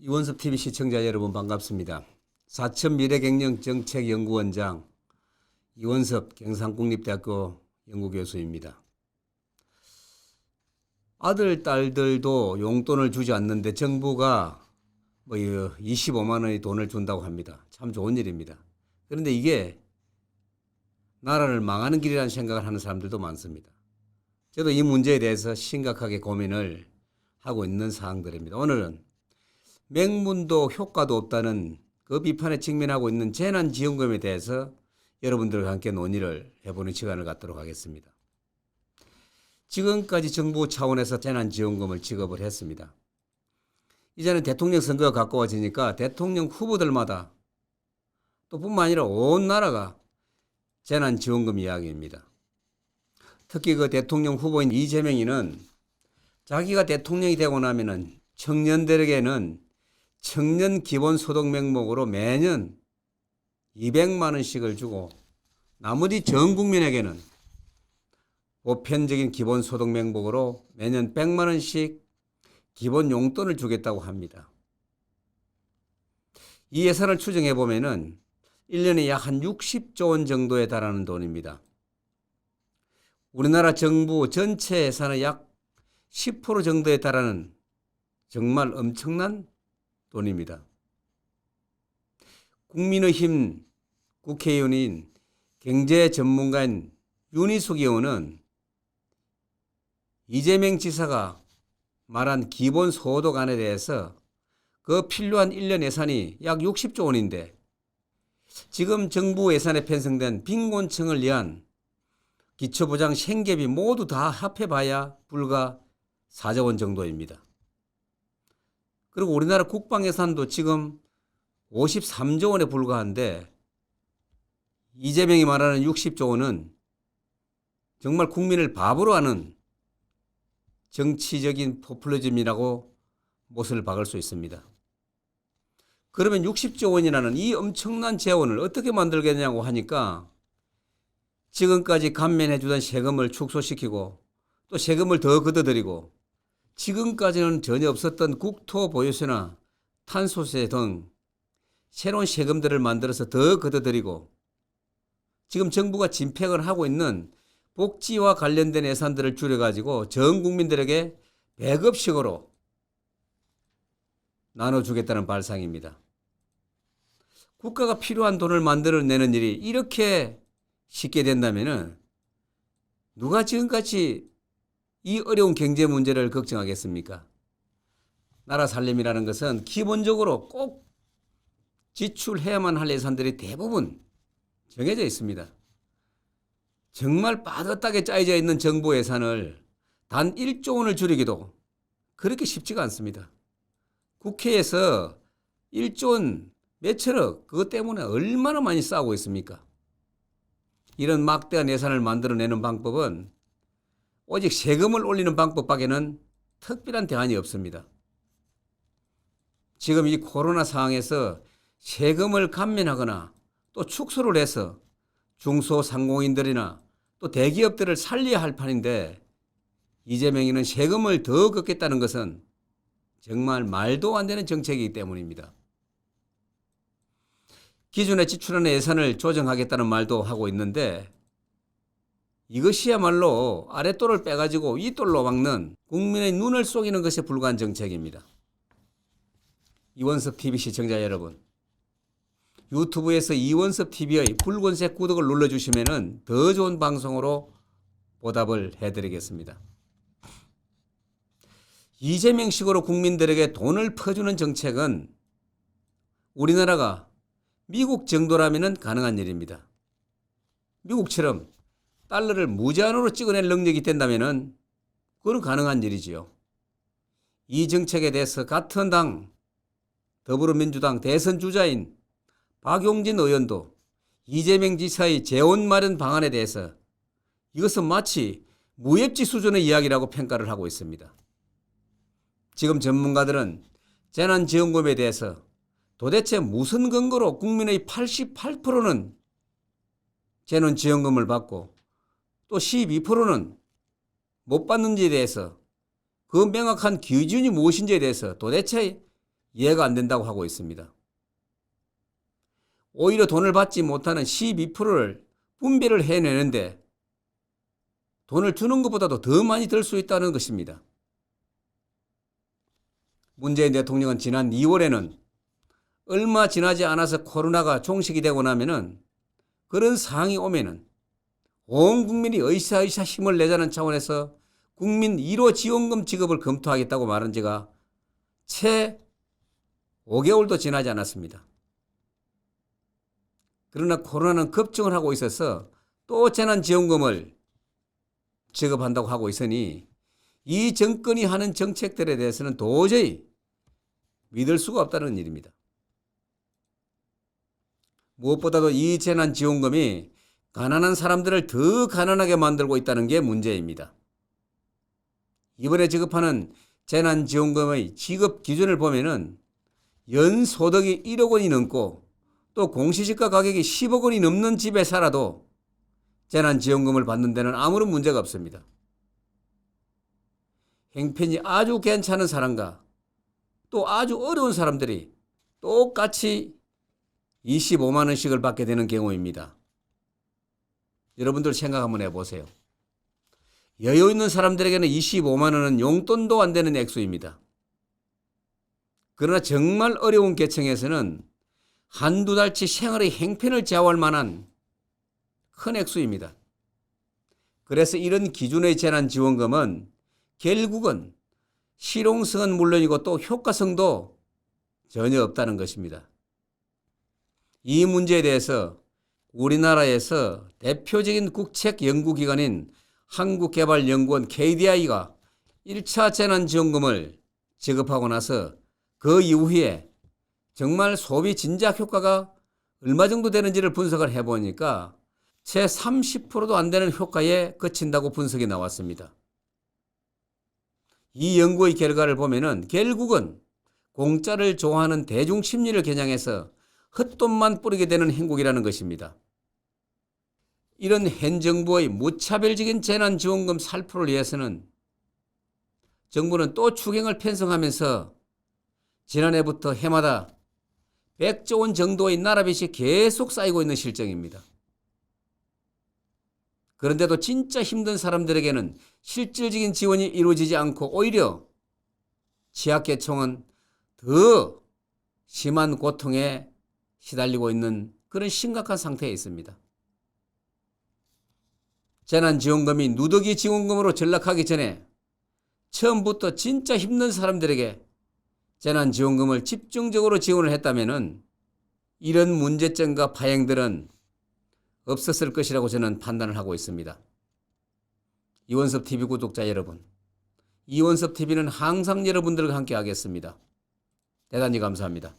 이원섭 TV 시청자 여러분 반갑습니다. 사천미래경영정책연구원장 이원섭 경상국립대학교 연구교수입니다. 아들, 딸들도 용돈을 주지 않는데 정부가 25만 원의 돈을 준다고 합니다. 참 좋은 일입니다. 그런데 이게 나라를 망하는 길이라는 생각을 하는 사람들도 많습니다. 저도 이 문제에 대해서 심각하게 고민을 하고 있는 사항들입니다. 오늘은 맹문도 효과도 없다는 그 비판에 직면하고 있는 재난지원금에 대해서 여러분들과 함께 논의를 해보는 시간을 갖도록 하겠습니다. 지금까지 정부 차원에서 재난지원금을 지급을 했습니다. 이제는 대통령 선거가 가까워지니까 대통령 후보들마다 또 뿐만 아니라 온 나라가 재난지원금 이야기입니다. 특히 그 대통령 후보인 이재명이는 자기가 대통령이 되고 나면은 청년들에게는 청년 기본소득 명목으로 매년 200만 원씩을 주고 나머지 전 국민에게는 보편적인 기본소득 명목으로 매년 100만 원씩 기본 용돈을 주겠다고 합니다. 이 예산을 추정해 보면은 1년에 약 한 60조 원 정도에 달하는 돈입니다. 우리나라 정부 전체 예산의 약 10% 정도에 달하는 정말 엄청난 돈입니다. 국민의힘 국회의원인 경제 전문가인 윤희숙 의원은 이재명 지사가 말한 기본소득안에 대해서 그 필요한 1년 예산이 약 60조 원인데 지금 정부 예산에 편성된 빈곤층을 위한 기초보장 생계비 모두 다 합해봐야 불과 4조 원 정도입니다. 그리고 우리나라 국방 예산도 지금 53조 원에 불과한데 이재명이 말하는 60조 원은 정말 국민을 바보로 하는 정치적인 포퓰리즘이라고 못을 박을 수 있습니다. 그러면 60조 원이라는 이 엄청난 재원을 어떻게 만들겠냐고 하니까 지금까지 감면해 주던 세금을 축소시키고 또 세금을 더 걷어들이고 지금까지는 전혀 없었던 국토보유세나 탄소세 등 새로운 세금들을 만들어서 더 걷어들이고 지금 정부가 진행을 하고 있는 복지와 관련된 예산들을 줄여가지고 전 국민들에게 배급식으로 나눠주겠다는 발상입니다. 국가가 필요한 돈을 만들어내는 일이 이렇게 쉽게 된다면 누가 지금까지 이 어려운 경제 문제를 걱정하겠습니까? 나라 살림이라는 것은 기본적으로 꼭 지출해야만 할 예산들이 대부분 정해져 있습니다. 정말 빠듯하게 짜여져 있는 정부 예산을 단 1조 원을 줄이기도 그렇게 쉽지가 않습니다. 국회에서 1조 원 몇천억 그것 때문에 얼마나 많이 싸우고 있습니까? 이런 막대한 예산을 만들어내는 방법은 오직 세금을 올리는 방법밖에는 특별한 대안이 없습니다. 지금 이 코로나 상황에서 세금을 감면하거나 또 축소를 해서 중소상공인들이나 또 대기업들을 살려야 할 판인데 이재명이는 세금을 더 걷겠다는 것은 정말 말도 안 되는 정책이기 때문입니다. 기존에 지출하는 예산을 조정하겠다는 말도 하고 있는데 이것이야말로 아랫돌을 빼가지고 윗돌로 막는 국민의 눈을 속이는 것에 불과한 정책입니다. 이원섭 TV 시청자 여러분, 유튜브에서 이원섭 TV의 붉은색 구독을 눌러주시면 더 좋은 방송으로 보답을 해드리겠습니다. 이재명식으로 국민들에게 돈을 퍼주는 정책은 우리나라가 미국 정도라면 가능한 일입니다. 미국처럼 달러를 무제한으로 찍어낼 능력이 된다면 그건 가능한 일이지요. 이 정책에 대해서 같은 당 더불어민주당 대선 주자인 박용진 의원도 이재명 지사의 재원 마련 방안에 대해서 이것은 마치 무협지 수준의 이야기라고 평가를 하고 있습니다. 지금 전문가들은 재난지원금에 대해서 도대체 무슨 근거로 국민의 88%는 재난지원금을 받고 또 12%는 못 받는지에 대해서 그 명확한 기준이 무엇인지에 대해서 도대체 이해가 안 된다고 하고 있습니다. 오히려 돈을 받지 못하는 12%를 분배를 해내는데 돈을 주는 것보다도 더 많이 들 수 있다는 것입니다. 문재인 대통령은 지난 2월에는 얼마 지나지 않아서 코로나가 종식이 되고 나면은 그런 상황이 오면은 온 국민이 으쌰으쌰 힘을 내자는 차원에서 국민 1호 지원금 지급을 검토하겠다고 말한 지가 채 5개월도 지나지 않았습니다. 그러나 코로나는 급증을 하고 있어서 또 재난지원금을 지급한다고 하고 있으니 이 정권이 하는 정책들에 대해서는 도저히 믿을 수가 없다는 일입니다. 무엇보다도 이 재난지원금이 가난한 사람들을 더 가난하게 만들고 있다는 게 문제입니다. 이번에 지급하는 재난지원금의 지급 기준을 보면은 연소득이 1억 원이 넘고 또 공시지가 가격이 10억 원이 넘는 집에 살아도 재난지원금을 받는 데는 아무런 문제가 없습니다. 형편이 아주 괜찮은 사람과 또 아주 어려운 사람들이 똑같이 25만 원씩을 받게 되는 경우입니다. 여러분들 생각 한번 해보세요. 여유 있는 사람들에게는 25만 원은 용돈도 안 되는 액수입니다. 그러나 정말 어려운 계층에서는 한두 달치 생활의 형편을 좌우할 만한 큰 액수입니다. 그래서 이런 기준의 재난지원금은 결국은 실용성은 물론이고 또 효과성도 전혀 없다는 것입니다. 이 문제에 대해서 우리나라에서 대표적인 국책 연구기관인 한국개발연구원 KDI가 1차 재난지원금을 지급하고 나서 그 이후에 정말 소비 진작 효과가 얼마 정도 되는지를 분석을 해보니까 채 30%도 안 되는 효과에 그친다고 분석이 나왔습니다. 이 연구의 결과를 보면은 결국은 공짜를 좋아하는 대중 심리를 겨냥해서 헛돈만 뿌리게 되는 행국이라는 것입니다. 이런 현 정부의 무차별적인 재난지원금 살포를 위해서는 정부는 또 추경을 편성하면서 지난해부터 해마다 100조 원 정도의 나라빚이 계속 쌓이고 있는 실정입니다. 그런데도 진짜 힘든 사람들에게는 실질적인 지원이 이루어지지 않고 오히려 취약계층은 더 심한 고통에 시달리고 있는 그런 심각한 상태에 있습니다. 재난지원금이 누더기 지원금으로 전락하기 전에 처음부터 진짜 힘든 사람들에게 재난지원금을 집중적으로 지원을 했다면 이런 문제점과 파행들은 없었을 것이라고 저는 판단을 하고 있습니다. 이원섭TV 구독자 여러분, 이원섭TV는 항상 여러분들과 함께 하겠습니다. 대단히 감사합니다.